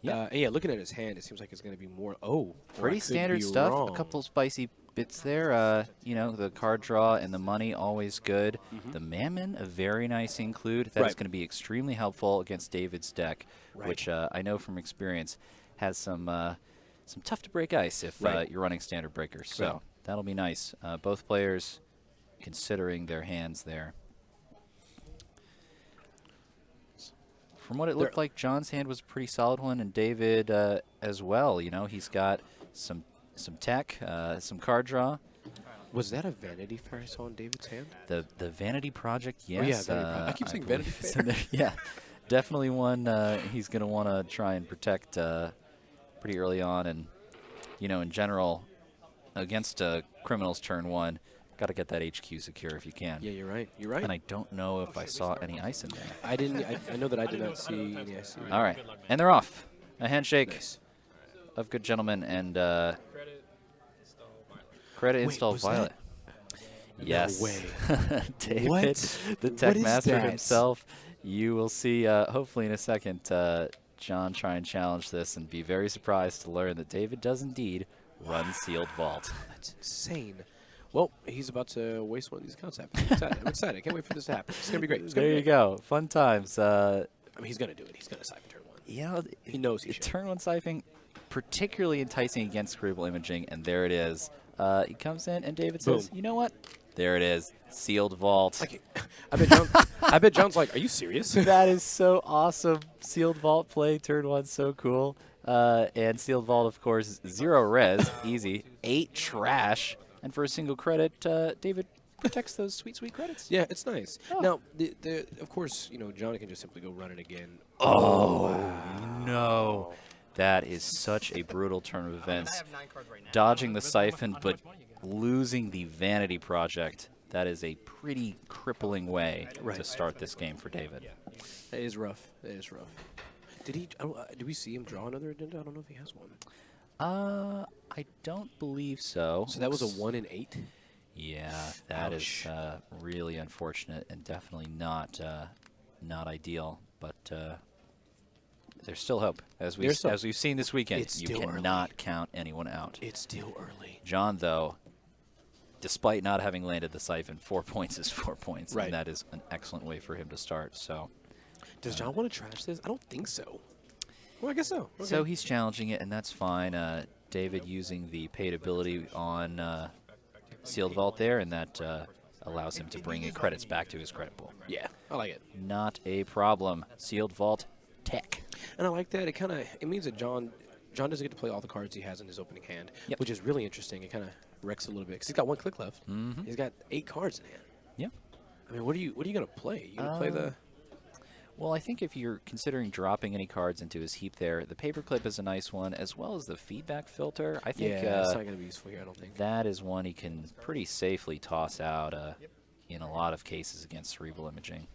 Yeah, looking at his hand, it seems like it's going to be more. Oh, Pretty standard stuff. A couple spicy bits there. You know, the card draw and the money, always good. The Mammon, a very nice include. That is going to be extremely helpful against David's deck, which I know from experience has some tough to break ice if you're running standard breakers. So that'll be nice. Both players considering their hands there. From what it looked like, Jon's hand was a pretty solid one, and David as well. You know, he's got some tech, some card draw. Was that a Vanity Fair I saw in David's hand? The Vanity Project, yes. Oh, yeah, Vanity I keep saying Vanity Fair. Yeah, definitely one he's going to want to try and protect pretty early on. And, you know, in general, against Criminals turn 1, got to get that HQ secure if you can. Yeah, you're right. You're right. And I don't know if I saw any ice in there. I didn't. I know that I did not see any ice. All right. And they're off. A handshake of good gentlemen and credit install Violet. Yes. No way. David, what? the tech master himself. You will see hopefully in a second Jon try and challenge this and be very surprised to learn that David does indeed run Sealed Vault. That's insane. Well, he's about to waste one of these accounts. I'm excited. I can't wait for this to happen. It's going to be great. There you go. Fun times. I mean, he's going to do it. He's going to siphon turn 1. You know, he knows he should. Turn 1 siphoning, particularly enticing against Cerebral Imaging, and there it is. He comes in, and David says, you know what? There it is. Sealed Vault. I bet Jon's like, are you serious? That is so awesome. Sealed Vault play, turn 1, so cool. And Sealed Vault, of course, 0 res, easy. 8 trash. And for a single credit, David protects those sweet, sweet credits. Yeah, it's nice. Oh. Now, of course, you know, Jon can just simply go run it again. Oh, no. That is such a brutal turn of events. Dodging the siphon, but losing the Vanity Project. That is a pretty crippling way to start this game for David. That is rough. That is rough. Did we see him draw another addenda? I don't know if he has one. I don't believe so. So that was a 1 in 8? Yeah, that is really unfortunate and definitely not ideal. But there's still hope. As we've seen this weekend, you cannot count anyone out. It's still early. Jon, though, despite not having landed the siphon, 4 points is 4 points, and that is an excellent way for him to start. So, does Jon want to trash this? I don't think so. Well, I guess so. Okay. So he's challenging it, and that's fine. David using the paid ability on Sealed Vault there, and that allows him to bring credits back to his credit pool. Yeah, I like it. Not a problem. Sealed Vault tech. And I like that. It means that Jon doesn't get to play all the cards he has in his opening hand, which is really interesting. It kind of wrecks a little bit because he's got 1 click left. He's got 8 cards in hand. Yeah. I mean, what are you going to play? You going to play the? Well, I think if you're considering dropping any cards into his heap there, the paperclip is a nice one, as well as the feedback filter. I think it's not going to be useful here, I don't think. That is one he can pretty safely toss out in a lot of cases against Cerebral Imaging.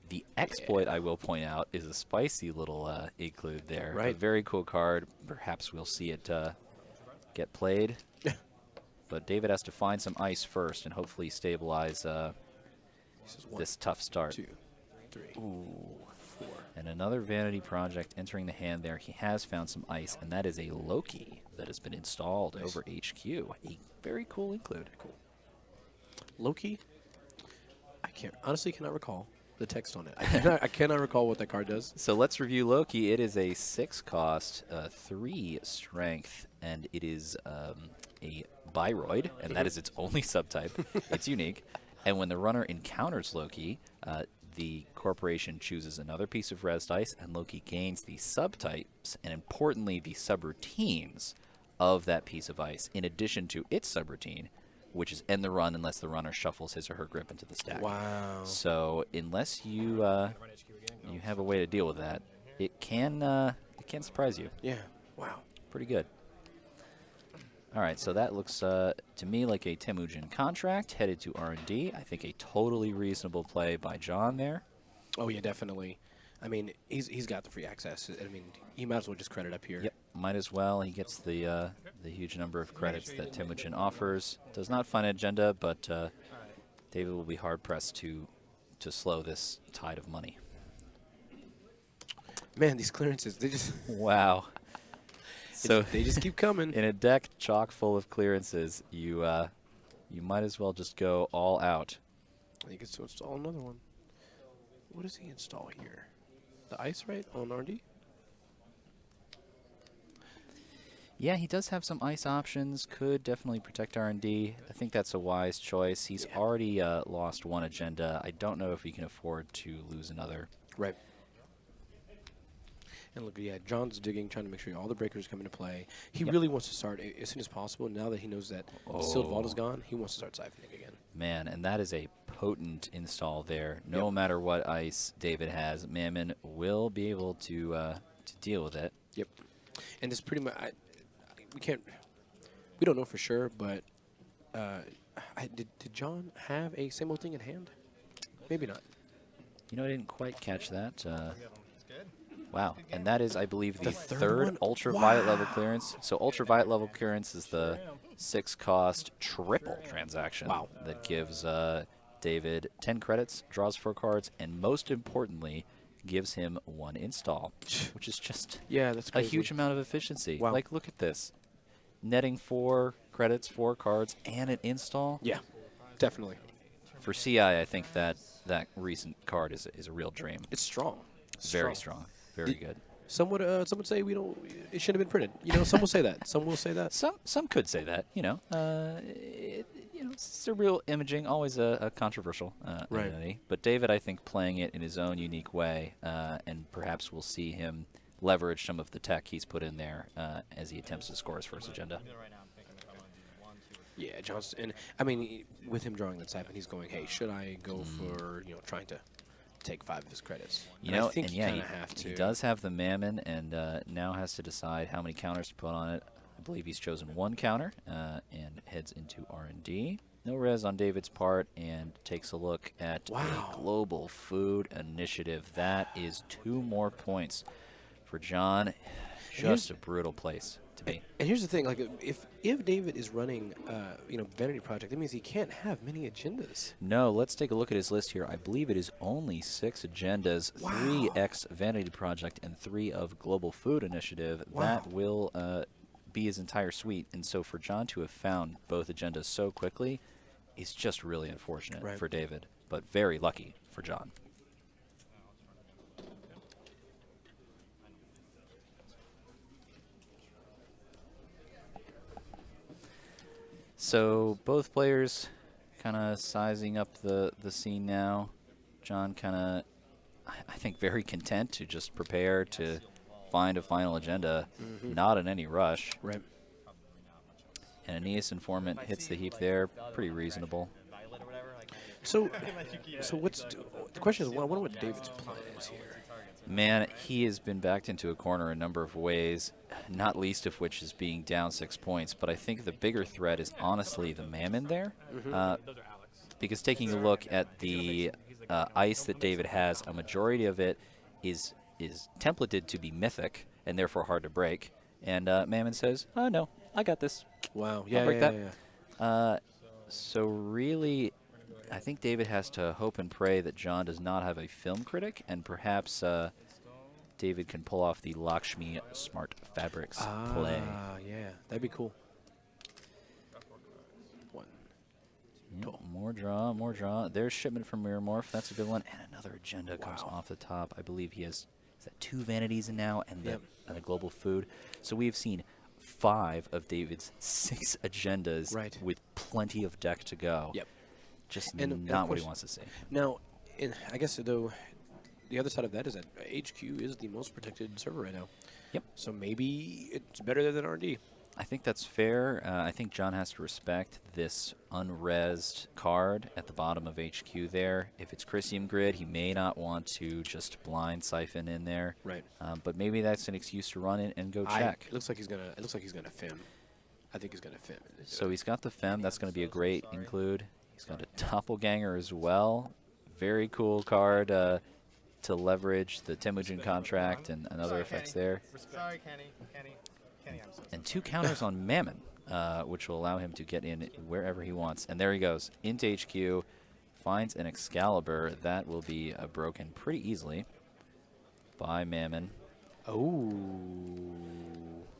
The exploit, I will point out, is a spicy little include there. Right. A very cool card. Perhaps we'll see it get played. But David has to find some ice first and hopefully stabilize this tough start. 2, 3, Ooh. 4. And another Vanity Project entering the hand there. He has found some ice, and that is a Loki that has been installed over HQ. A very cool include. Cool. Loki? I honestly cannot recall the text on it. I cannot recall what that card does. So let's review Loki. It is a 6 cost, 3 strength, and it is a Bioroid, and that is its only subtype. It's unique. And when the runner encounters Loki, the corporation chooses another piece of res dice, and Loki gains the subtypes, and importantly, the subroutines of that piece of ice, in addition to its subroutine, which is end the run unless the runner shuffles his or her grip into the stack. Wow. So unless you you have a way to deal with that, it can surprise you. Yeah. Wow. Pretty good. All right, so that looks to me like a Temujin contract headed to R&D. I think a totally reasonable play by Jon there. Oh yeah, definitely. I mean, he's got the free access. I mean, you might as well just credit up here. Yep, might as well. He gets the huge number of credits that Temujin offers. Does not find an agenda, but David will be hard pressed to slow this tide of money. Man, these clearances, they just Wow. So they just keep coming. in a deck chock full of clearances, you might as well just go all out. He gets to install another one. What does he install here? The ice, right, on R&D? Yeah, he does have some ice options. Could definitely protect R&D. I think that's a wise choice. He's already lost one agenda. I don't know if he can afford to lose another. Right. And look, yeah, John's digging, trying to make sure all the breakers come into play. He really wants to start as soon as possible. Now that he knows that Sealed Vault is gone, he wants to start siphoning again. Man, and that is a potent install there. No matter what ice David has, Mammon will be able to deal with it. Yep. And this pretty much, we don't know for sure, but did John have a same old thing in hand? Maybe not. You know, I didn't quite catch that. Wow, and that is, I believe, the third ultraviolet level clearance. So ultraviolet level clearance is the 6-cost triple transaction that gives David 10 credits, draws 4 cards, and most importantly, gives him 1 install, which is just that's a huge amount of efficiency. Wow. Like, look at this. Netting 4 credits, 4 cards, and an install. Yeah, definitely. For CI, I think that recent card is a real dream. It's strong. Very strong. Very good. Some would say it should have been printed. You know, some will say that. Some will say that. Some could say that. You know, Cerebral Imaging, always a controversial entity. But David, I think, playing it in his own unique way, and perhaps we'll see him leverage some of the tech he's put in there as he attempts to score his first agenda. Yeah, Johnston. And I mean, with him drawing that siphon, he's going, "Hey, should I go for trying to take 5 of his credits?" You know, I think and you kind of have to. He does have the Mammon, and now has to decide how many counters to put on it. I believe he's chosen 1 counter and heads into R&D. No res on David's part, and takes a look at a global food initiative. That is 2 more points for John. Just a brutal place to be. And here's the thing: like, if David is running, Vanity Project, that means he can't have many agendas. No, let's take a look at his list here. I believe it is only 6 agendas, 3 X Vanity Project, and 3 of Global Food Initiative. That will be his entire suite. And so for John to have found both agendas so quickly is just really unfortunate for David, but very lucky for John. So both players kind of sizing up the scene now. John kind of, I think, very content to just prepare to find a final agenda, not in any rush. Right. And Aeneas Informant hits the heap there, pretty reasonable. So what's the question is? I wonder what David's plan is here. Man, he has been backed into a corner a number of ways, not least of which is being down 6 points. But I think the bigger threat is honestly the Mammon there. Because taking a look at the ice that David has, a majority of it is templated to be mythic and therefore hard to break. And Mammon says, "Oh, no, I got this. Wow. I'll break that." So really, I think David has to hope and pray that John does not have a film critic, and perhaps David can pull off the Lakshmi Smart Fabrics play. Yeah, that'd be cool. 1. More draw. There's shipment from Mirror Morph. That's a good one. And another agenda comes off the top. I believe he has 2 vanities in now and a global food. So we've seen 5 of David's 6 agendas with plenty of deck to go. Yep. Just not what he wants to see. Now, I guess, though, the other side of that is that HQ is the most protected server right now. Yep. So maybe it's better than R&D. I think that's fair. I think John has to respect this unresed card at the bottom of HQ there. If it's Chrysium Grid, he may not want to just blind siphon in there. Right. But maybe that's an excuse to run in and go check. It looks like he's gonna fem. I think he's gonna fem. So he's got the fem. That's going to be a great include. He's got a doppelganger as well. Very cool card to leverage the Temujin contract and other effects there. Sorry, Kenny. I'm so and 2 counters on Mammon, which will allow him to get in wherever he wants. And there he goes into HQ, finds an Excalibur. That will be broken pretty easily by Mammon. Oh.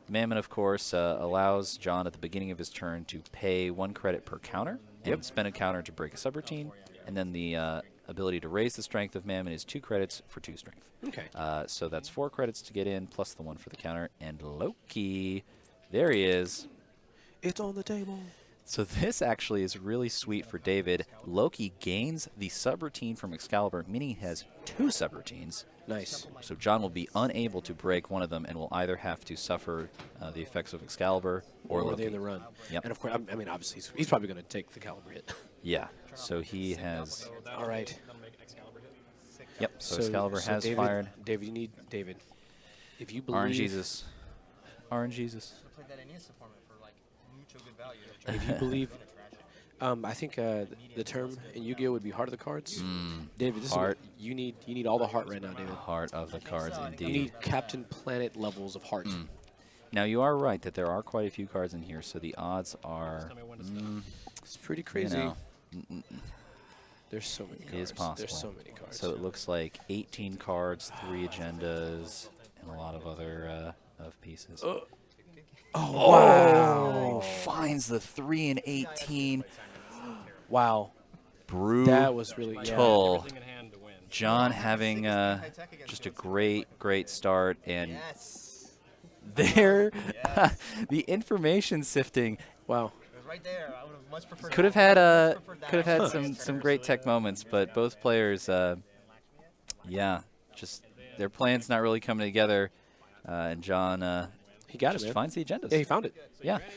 Mammon, of course, allows Jon at the beginning of his turn to pay 1 credit per counter and spend a counter to break a subroutine. And then the ability to raise the strength of Mammon is 2 credits for 2 strength. Okay. So that's 4 credits to get in, plus the 1 for the counter. And Loki, there he is. It's on the table. So this actually is really sweet for David. Loki gains the subroutine from Excalibur, meaning he has 2 subroutines. Nice. So Jon will be unable to break one of them and will either have to suffer the effects of Excalibur or Loki. They in the run. Yep. And of course, I mean, obviously, he's probably going to take the caliber hit. Yeah. So he has. All right. Yep. So Excalibur has David, fired. David, you need David. If you believe. Orange Jesus. Orange Jesus. If you believe. I think the term in Yu-Gi-Oh would be Heart of the Cards. David, this Heart. is what you need. You need all the heart right now, David. Heart of the cards, indeed. You need Captain Planet levels of heart. Now, you are right that there are quite a few cards in here, so the odds are... It's pretty crazy. You know, There's so many cards. it is possible. There's so many cards. So it looks like 18 cards, 3 agendas, and a lot of other of pieces. Oh, wow. Finds the 3 and 18. Wow. Brutal. That was really, Jon having just a great start, and there, the information sifting. Wow. Right there. I would have much preferred. Could have had some great tech moments, but both players, yeah, just their plans not really coming together, and Jon he got just it, man. finds the agendas. Yeah, he found it. Yeah.